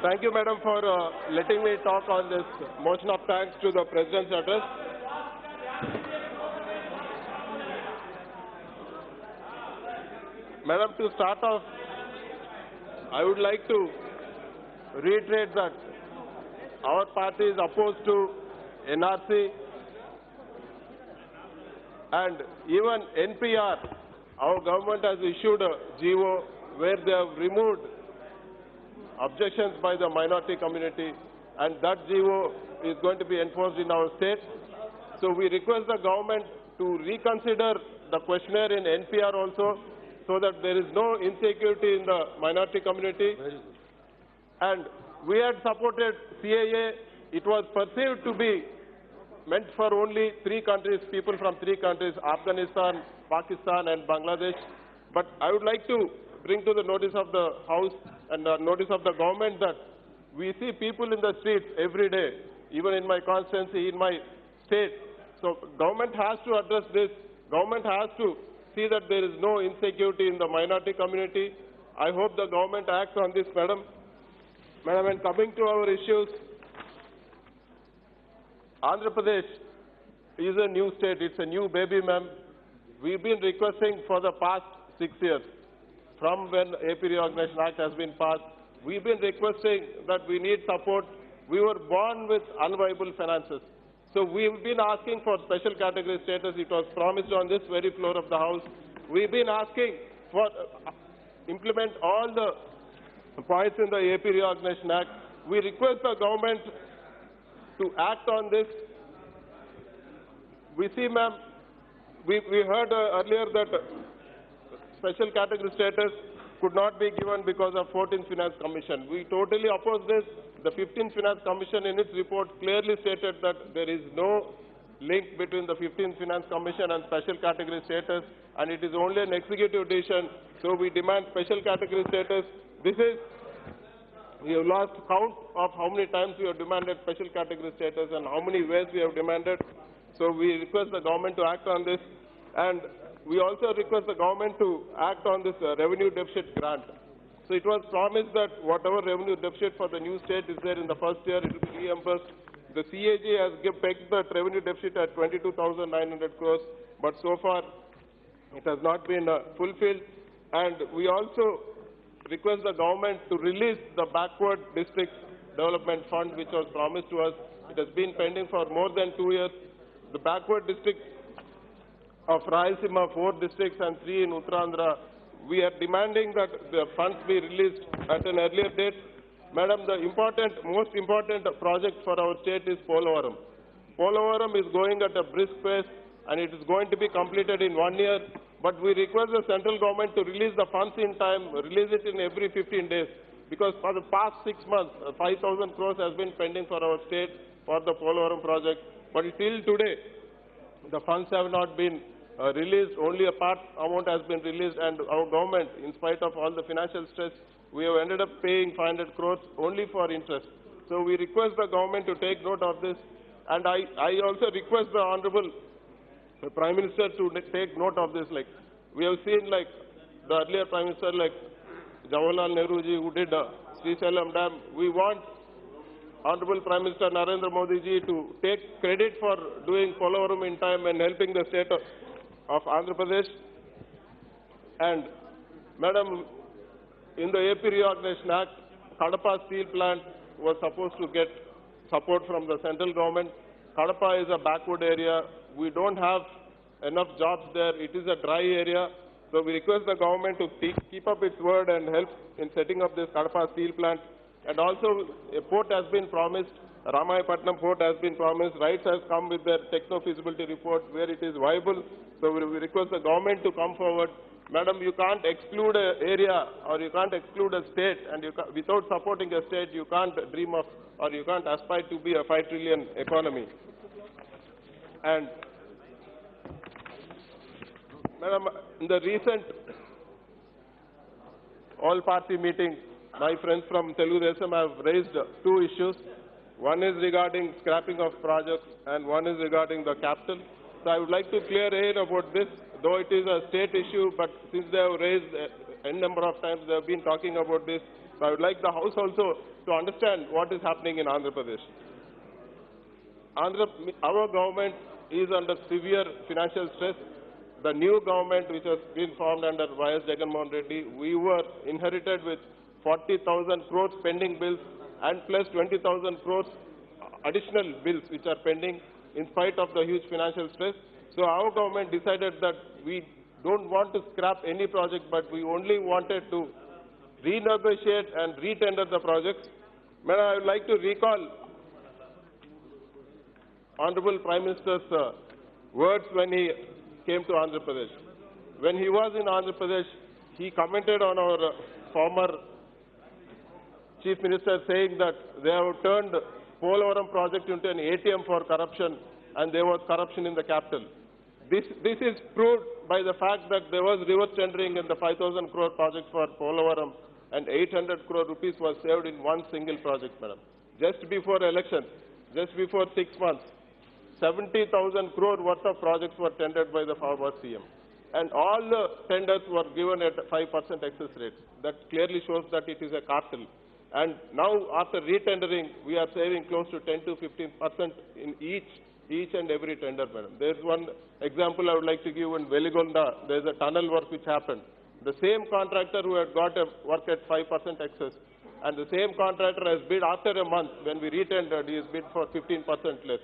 Thank you, Madam, for letting me talk on this motion of thanks to the President's address. Madam, to start off, I would like to reiterate that our party is opposed to NRC and even NPR. Our government has issued a GO where they have removed objections by the minority community, and that GO is going to be enforced in our state. So we request the government to reconsider the questionnaire in NPR also, so that there is no insecurity in the minority community. And we had supported CAA. It was perceived to be meant for only 3 countries, people from 3 countries, Afghanistan, Pakistan and Bangladesh. But I would like to bring to the notice of the House and the notice of the government that we see people in the streets every day, even in my constituency, in my state. So government has to address this. Government has to see that there is no insecurity in the minority community. I hope the government acts on this, Madam. Madam, and coming to our issues, Andhra Pradesh is a new state. It's a new baby, ma'am. We've been requesting for the past 6 years, from when AP Reorganization Act has been passed, we've been requesting that we need support. We were born with unviable finances. So we've been asking for special category status. It was promised on this very floor of the House. We've been asking for implement all the points in the AP Reorganization Act. We request the government to act on this. We see, ma'am, we heard earlier that special category status could not be given because of 14th Finance Commission. We totally oppose this. The 15th Finance Commission in its report clearly stated that there is no link between the 15th Finance Commission and special category status, and it is only an executive decision. So we demand special category status. We have lost count of how many times we have demanded special category status and how many ways we have demanded. So we request the government to act on this. And we also request the government to act on this revenue deficit grant. So it was promised that whatever revenue deficit for the new state is there in the first year, it will be reimbursed. The CAG has pegged that revenue deficit at 22,900 crores, but so far it has not been fulfilled. And we also request the government to release the backward district development fund which was promised to us. It has been pending for more than 2 years. The backward district of Rayalaseema, 4 districts and 3 in Uttaraandhra, we are demanding that the funds be released at an earlier date. Madam, the most important project for our state is Polavaram. Polavaram is going at a brisk pace and it is going to be completed in 1 year. But we request the central government to release the funds in time, release it in every 15 days. Because for the past 6 months, 5,000 crores has been pending for our state for the Polavaram project. But till today, the funds have not been released. Only a part amount has been released, and our government, in spite of all the financial stress, we have ended up paying 500 crores only for interest. So we request the government to take note of this. And I also request the Honorable Prime Minister to take note of this. Like we have seen, like the earlier Prime Minister, like Jawaharlal Nehru ji, who did Srisailam Dam. We want Honorable Prime Minister Narendra Modi ji to take credit for doing Polavaram in time and helping the state of Andhra Pradesh. And Madam, in the AP Reorganization Act, Kadapa Steel Plant was supposed to get support from the central government. Kadapa is a backward area. We don't have enough jobs there. It is a dry area. So we request the government to keep up its word and help in setting up this Kadapa Steel Plant. And also, a port has been promised. Ramayapatnam port has been promised. RITES has come with their techno-feasibility report where it is viable. So we request the government to come forward. Madam, you can't exclude an area or you can't exclude a state, and without supporting a state, you can't dream of or you can't aspire to be a 5 trillion economy. And Madam, in the recent all-party meeting, my friends from Telugu Desam have raised 2 issues. One is regarding scrapping of projects and one is regarding the capital. So I would like to clear air about this, though it is a state issue, but since they have raised a number of times, they have been talking about this. So I would like the House also to understand what is happening in Andhra Pradesh. Our government is under severe financial stress. The new government, which has been formed under Y.S. Jagannath Reddy, we were inherited with 40,000 crores pending bills and plus 20,000 crores additional bills which are pending in spite of the huge financial stress. So our government decided that we don't want to scrap any project, but we only wanted to renegotiate and retender the projects. Madam, I would like to recall Honorable Prime Minister's words when he came to Andhra Pradesh. When he was in Andhra Pradesh, he commented on our former Chief Minister saying that they have turned Polavaram project into an ATM for corruption and there was corruption in the capital. This is proved by the fact that there was reverse tendering in the 5,000 crore project for Polavaram and 800 crore rupees was saved in one single project, madam. Just before election, just before 6 months, 70,000 crore worth of projects were tendered by the former CM. And all the tenders were given at 5% excess rate. That clearly shows that it is a cartel. And now, after retendering, we are saving close to 10 to 15% in each and every tender, madam. There's one example I would like to give in Veligonda. There's a tunnel work which happened. The same contractor who had got a work at 5% excess, and the same contractor has bid after a month. When we retendered, he has bid for 15% less.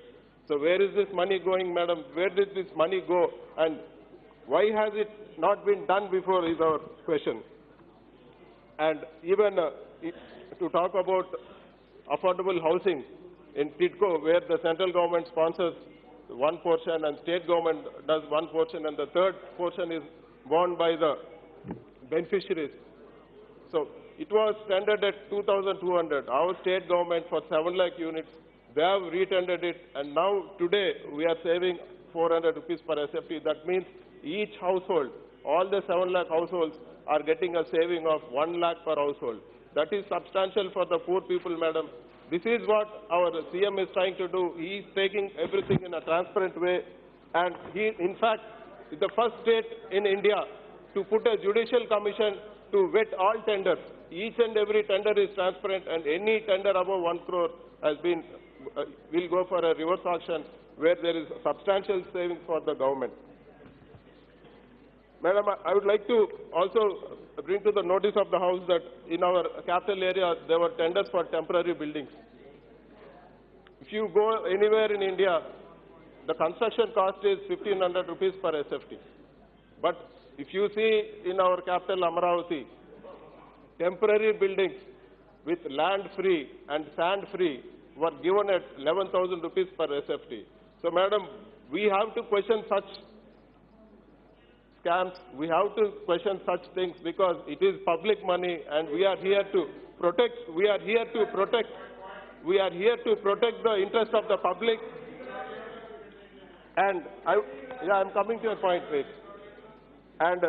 So where is this money going, madam? Where did this money go? And why has it not been done before is our question. And even to talk about affordable housing in TIDCO, where the central government sponsors one portion and state government does one portion, and the third portion is borne by the beneficiaries. So it was tendered at 2,200. Our state government for 7 lakh units, they have retendered it, and now today we are saving 400 rupees per SFT. That means each household, all the 7 lakh households are getting a saving of 1 lakh per household. That is substantial for the poor people, madam. This is what our CM is trying to do. He is taking everything in a transparent way, and he, in fact, is the first state in India to put a judicial commission to vet all tenders. Each and every tender is transparent, and any tender above 1 crore has been will go for a reverse auction where there is substantial savings for the government. Madam, I would like to also bring to the notice of the House that in our capital area there were tenders for temporary buildings. If you go anywhere in India, the construction cost is 1,500 rupees per SFT. But if you see in our capital Amaravati, temporary buildings with land free and sand free were given at 11,000 rupees per SFT. So, madam, we have to question such scams. We have to question such things because it is public money, and we are here to protect. We are here to protect the interest of the public. And I'm coming to a point, please. And